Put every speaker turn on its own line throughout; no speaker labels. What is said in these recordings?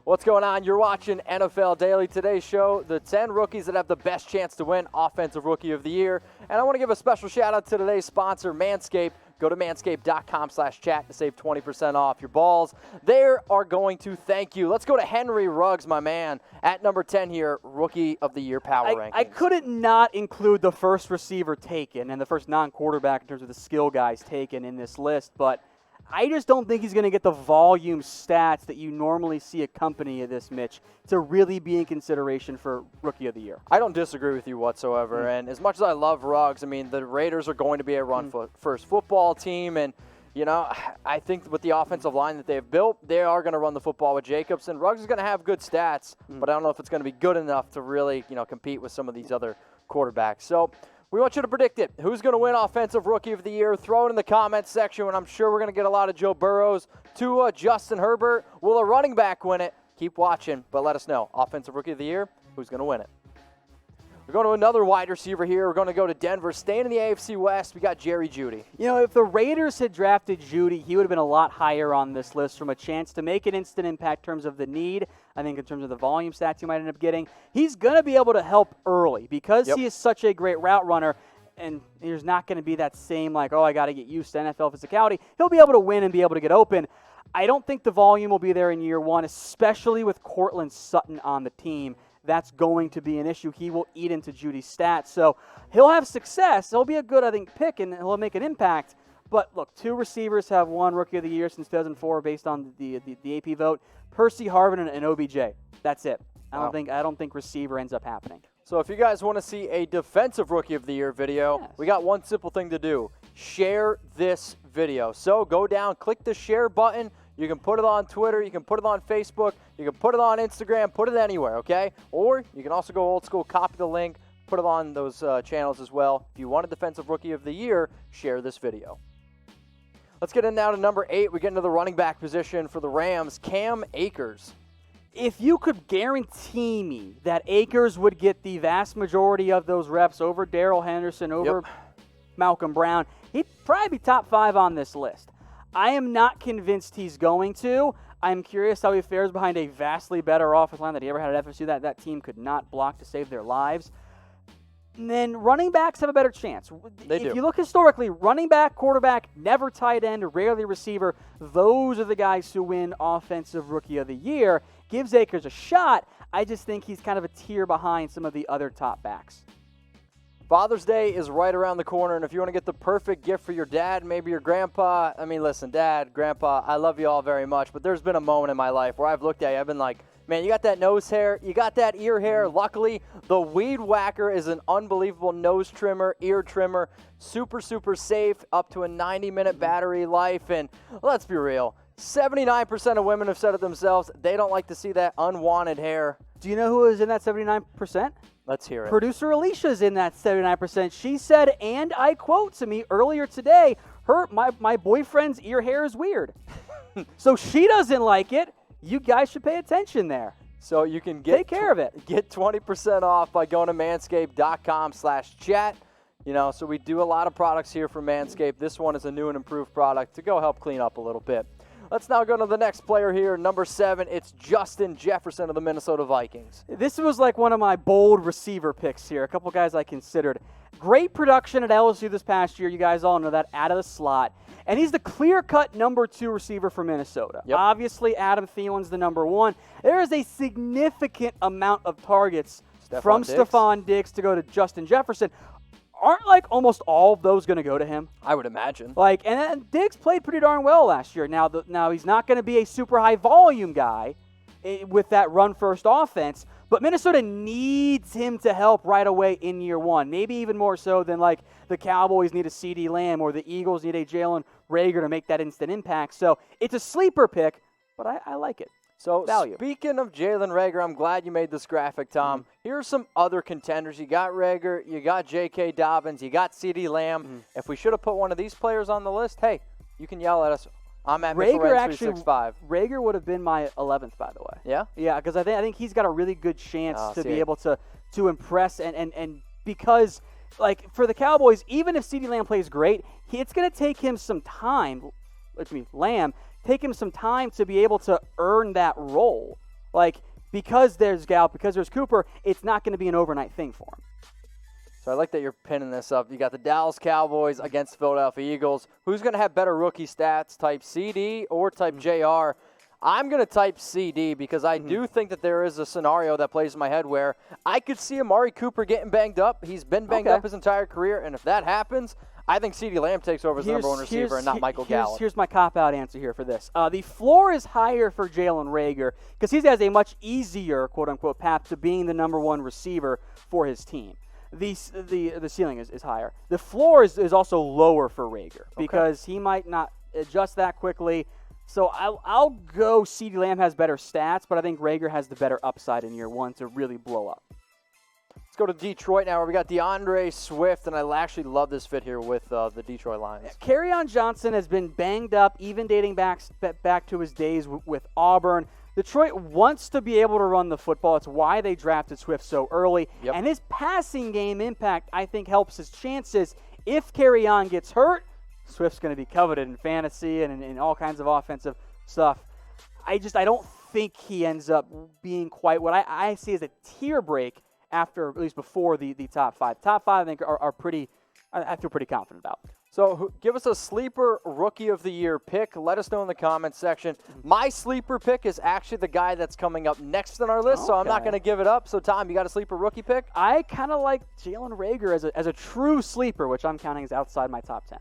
What's going on? You're watching NFL Daily. Today's show, the 10 rookies that have the best chance to win Offensive Rookie of the Year. And I want to give a special shout out to today's sponsor, Manscaped. Go to manscaped.com/chat to save 20% off your balls. They are going to thank you. Let's go to Henry Ruggs, my man, at number 10 here, Rookie of the Year power rankings.
I couldn't not include the first receiver taken and the first non-quarterback in terms of the skill guys taken in this list, but I just don't think he's going to get the volume stats that you normally see accompany this, Mitch, to really be in consideration for Rookie of the Year.
I don't disagree with you whatsoever. And as much as I love Ruggs, I mean, the Raiders are going to be a run-first football team. And, you know, I think with the offensive line that they've built, they are going to run the football with Jacobs. And Ruggs is going to have good stats, but I don't know if it's going to be good enough to really, you know, compete with some of these other quarterbacks. So we want you to predict it. Who's going to win Offensive Rookie of the Year? Throw it in the comments section, and I'm sure we're going to get a lot of Joe Burrows, Tua, Justin Herbert. Will a running back win it? Keep watching, but let us know. Offensive Rookie of the Year, who's going to win it? We're going to another wide receiver here. We're going to go to Denver. Staying in the AFC West, we got Jerry Jeudy.
You know, if the Raiders had drafted Jeudy, he would have been a lot higher on this list from a chance to make an instant impact in terms of the need. I think in terms of the volume stats he might end up getting. He's going to be able to help early because he is such a great route runner, and there's not going to be that same, like, oh, I got to get used to NFL physicality. He'll be able to win and be able to get open. I don't think the volume will be there in year one, especially with Courtland Sutton on the team. That's going to be an issue. He will eat into Jeudy's stats. So he'll have success. He'll be a good, I think, pick, and he'll make an impact. But, look, two receivers have won Rookie of the Year since 2004 based on the AP vote. Percy Harvin and OBJ. That's it. I don't think receiver ends up happening.
So if you guys want to see a Defensive Rookie of the Year video, we got one simple thing to do. Share this video. So go down, click the share button. You can put it on Twitter. You can put it on Facebook. You can put it on Instagram. Put it anywhere, okay? Or you can also go old school, copy the link, put it on those channels as well. If you want a Defensive Rookie of the Year, share this video. Let's get in now to number 8. We get into the running back position for the Rams, Cam Akers.
If you could guarantee me that Akers would get the vast majority of those reps over Darrell Henderson, over Malcolm Brown, he'd probably be top 5 on this list. I am not convinced he's going to. I'm curious how he fares behind a vastly better offensive line that he ever had at FSU that team could not block to save their lives. And then running backs have a better chance.
They do.
If you look historically, running back, quarterback, never tight end, rarely receiver, those are the guys who win Offensive Rookie of the Year. Gives Akers a shot. I just think he's kind of a tier behind some of the other top backs.
Father's Day is right around the corner, and if you want to get the perfect gift for your dad, maybe your grandpa, I mean, listen, Dad, Grandpa, I love you all very much, but there's been a moment in my life where I've looked at you, I've been like, man, you got that nose hair, you got that ear hair. Luckily, the Weed Whacker is an unbelievable nose trimmer, ear trimmer, super, super safe, up to a 90-minute battery life, and let's be real, 79% of women have said it themselves, they don't like to see that unwanted hair.
Do you know who is in that 79%?
Let's hear it.
Producer Alicia's in that 79%. She said, and I quote to me earlier today, my boyfriend's ear hair is weird. So she doesn't like it. You guys should pay attention there.
So you can
take care of it.
Get 20% off by going to manscaped.com/chat. You know, so we do a lot of products here from Manscaped. This one is a new and improved product to go help clean up a little bit. Let's now go to the next player here, number 7. It's Justin Jefferson of the Minnesota Vikings.
This was like one of my bold receiver picks here, a couple guys I considered. Great production at LSU this past year. You guys all know that, out of the slot. And he's the clear-cut number 2 receiver for Minnesota.
Yep.
Obviously, Adam Thielen's the number 1. There is a significant amount of targets from Stephon Diggs to go to Justin Jefferson. Aren't like almost all of those going to go to him?
I would imagine.
Like, and Diggs played pretty darn well last year. Now he's not going to be a super high volume guy with that run first offense, but Minnesota needs him to help right away in year one. Maybe even more so than like the Cowboys need a CeeDee Lamb or the Eagles need a Jalen Reagor to make that instant impact. So it's a sleeper pick, but I like it.
So
value.
Speaking of Jalen Reagor, I'm glad you made this graphic, Tom. Here are some other contenders. You got Reagor, you got J.K. Dobbins, you got CeeDee Lamb. If we should have put one of these players on the list, hey, you can yell at us. I'm at Reagor
Reagor would have been my 11th, by the way.
Yeah?
Yeah, because I think he's got a really good chance to be able to impress. And because, like, for the Cowboys, even if CeeDee Lamb plays great, it's going to take him some time, take him some time to be able to earn that role. Because there's Gallup, because there's Cooper, it's not going to be an overnight thing for him.
So I like that you're pinning this up. You got the Dallas Cowboys against the Philadelphia Eagles. Who's going to have better rookie stats, type CeeDee or type JR? I'm going to type CeeDee because I do think that there is a scenario that plays in my head where I could see Amari Cooper getting banged up. He's been banged up his entire career, and if that happens, I think CeeDee Lamb takes over as the number one receiver and not Michael Gallup.
Here's my cop-out answer here for this. The floor is higher for Jalen Reagor because he has a much easier, quote-unquote, path to being the number one receiver for his team. The ceiling is higher. The floor is also lower for Reagor because he might not adjust that quickly. So I'll go CeeDee Lamb has better stats, but I think Reagor has the better upside in year one to really blow up.
Let's go to Detroit now, where we got DeAndre Swift, and I actually love this fit here with the Detroit Lions.
Kerryon Johnson has been banged up, even dating back to his days with Auburn. Detroit wants to be able to run the football. It's why they drafted Swift so early.
Yep.
And his passing game impact, I think, helps his chances. If Kerryon gets hurt, Swift's going to be coveted in fantasy and in all kinds of offensive stuff. I don't think he ends up being quite what I see as a tier break after, at least before the top five. Top five, I think, are pretty, I feel pretty confident about.
So give us a sleeper rookie of the year pick. Let us know in the comments section. My sleeper pick is actually the guy that's coming up next on our list, so I'm not going to give it up. So, Tom, you got a sleeper rookie pick?
I kind of like Jalen Reagor as a true sleeper, which I'm counting as outside my top 10.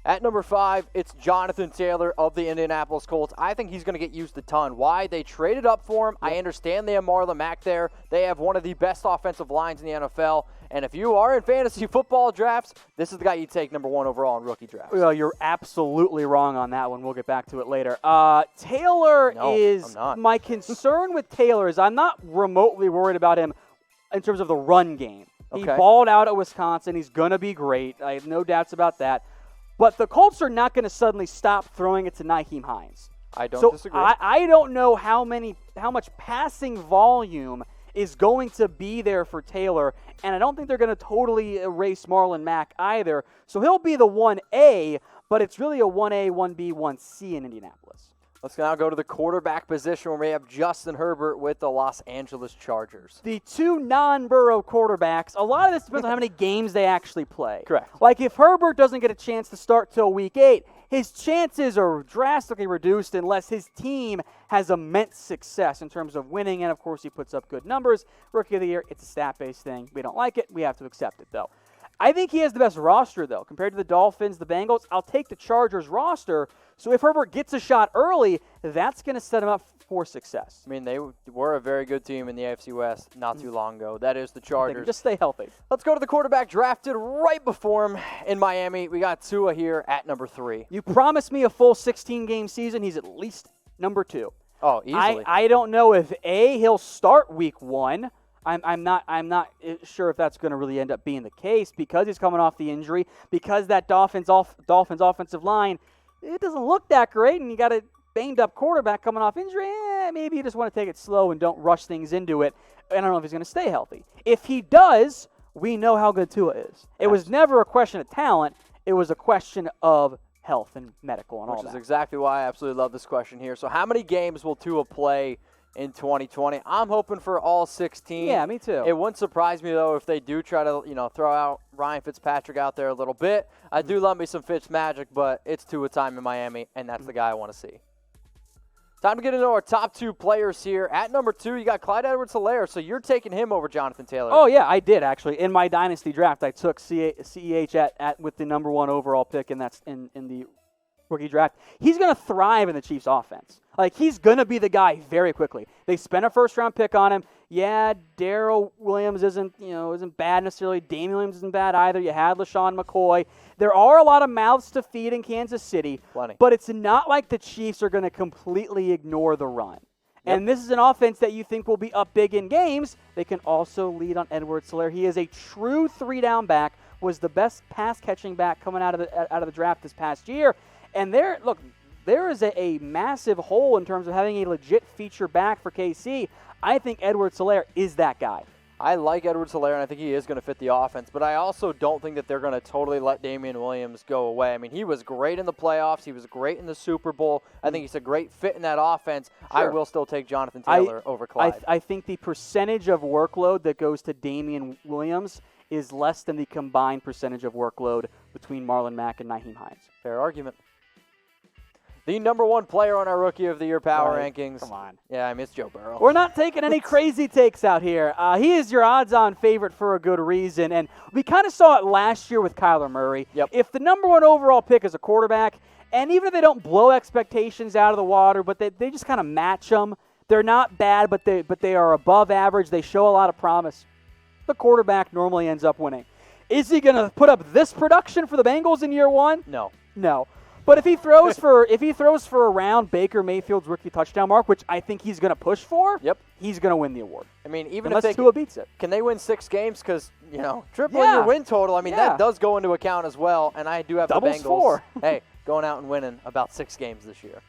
At number 5, it's Jonathan Taylor of the Indianapolis Colts. I think he's going to get used a ton. Why? They traded up for him. Yep. I understand they have Marlon Mack there. They have one of the best offensive lines in the NFL. And if you are in fantasy football drafts, this is the guy you take number 1 overall in rookie drafts.
Well, you're absolutely wrong on that one. We'll get back to it later. Taylor is my concern with Taylor is I'm not remotely worried about him in terms of the run game. Okay. He balled out at Wisconsin. He's going to be great. I have no doubts about that. But the Colts are not going to suddenly stop throwing it to Nyheim Hines.
I don't disagree.
I don't know how much passing volume is going to be there for Taylor, and I don't think they're going to totally erase Marlon Mack either. So he'll be the 1A, but it's really a 1A, 1B, 1C in Indianapolis.
Let's now go to the quarterback position where we have Justin Herbert with the Los Angeles Chargers.
The 2 non-Burrow quarterbacks, a lot of this depends on how many games they actually play.
Correct.
Like if Herbert doesn't get a chance to start till week 8, his chances are drastically reduced unless his team has immense success in terms of winning, and of course he puts up good numbers. Rookie of the year, it's a stat-based thing. We don't like it. We have to accept it, though. I think he has the best roster, though. Compared to the Dolphins, the Bengals, I'll take the Chargers roster. So if Herbert gets a shot early, that's going to set him up for success.
I mean, they were a very good team in the AFC West not too long ago. That is the Chargers.
Just stay healthy.
Let's go to the quarterback drafted right before him in Miami. We got Tua here at number 3.
You promised me a full 16-game season. He's at least number 2.
Oh, easily.
I don't know if, A, he'll start week 1. I'm not sure if that's going to really end up being the case because he's coming off the injury, because that Dolphins offensive line, it doesn't look that great, and you got a banged-up quarterback coming off injury. Maybe you just want to take it slow and don't rush things into it. I don't know if he's going to stay healthy. If he does, we know how good Tua is. It was never a question of talent. It was a question of health and medical and all that.
Which is exactly why I absolutely love this question here. So how many games will Tua play in 2020? I'm hoping for all 16.
Yeah, me too.
It wouldn't surprise me, though, if they do try to, throw out Ryan Fitzpatrick out there a little bit. I do love me some Fitz magic, but it's Tua time in Miami, and that's the guy I want to see. Time to get into our top 2 players here. At number 2, you got Clyde-Edwards Helaire, so you're taking him over Jonathan Taylor.
Oh, yeah, I did, actually. In my dynasty draft, I took CEH with the number 1 overall pick, and that's in the rookie draft. He's going to thrive in the Chiefs' offense. Like, he's going to be the guy very quickly. They spent a first-round pick on him. Yeah, Darrell Williams isn't bad necessarily. Damian Williams isn't bad either. You had LaShawn McCoy. There are a lot of mouths to feed in Kansas City.
Plenty.
But it's not like the Chiefs are going to completely ignore the run. Yep. And this is an offense that you think will be up big in games. They can also lead on Edwards Helaire. He is a true 3-down back, was the best pass-catching back coming out of the draft this past year. And there is a massive hole in terms of having a legit feature back for KC. I think Edwards Helaire is that guy.
I like Edwards Helaire, and I think he is going to fit the offense, but I also don't think that they're going to totally let Damian Williams go away. I mean, he was great in the playoffs. He was great in the Super Bowl. I think he's a great fit in that offense. Sure. I will still take Jonathan Taylor over Clyde.
I think the percentage of workload that goes to Damian Williams is less than the combined percentage of workload between Marlon Mack and Nyheim Hines.
Fair argument. The number one player on our Rookie of the Year power rankings.
Come on.
Yeah, I miss Joe Burrow.
We're not taking any crazy takes out here. He is your odds-on favorite for a good reason, and we kind of saw it last year with Kyler Murray.
Yep.
If the number one overall pick is a quarterback, and even if they don't blow expectations out of the water, but they just kind of match them, they're not bad, but they are above average. They show a lot of promise. The quarterback normally ends up winning. Is he going to put up this production for the Bengals in year one?
No.
But if he throws for around Baker Mayfield's rookie touchdown mark, which I think he's going to push for, he's going to win the award.
I mean, even
unless
if
Tua beats it.
Can they win 6 games? Because, tripling your win total, I mean, that does go into account as well. And I do have
Doubles
the Bengals.
4.
Hey, going out and winning about 6 games this year.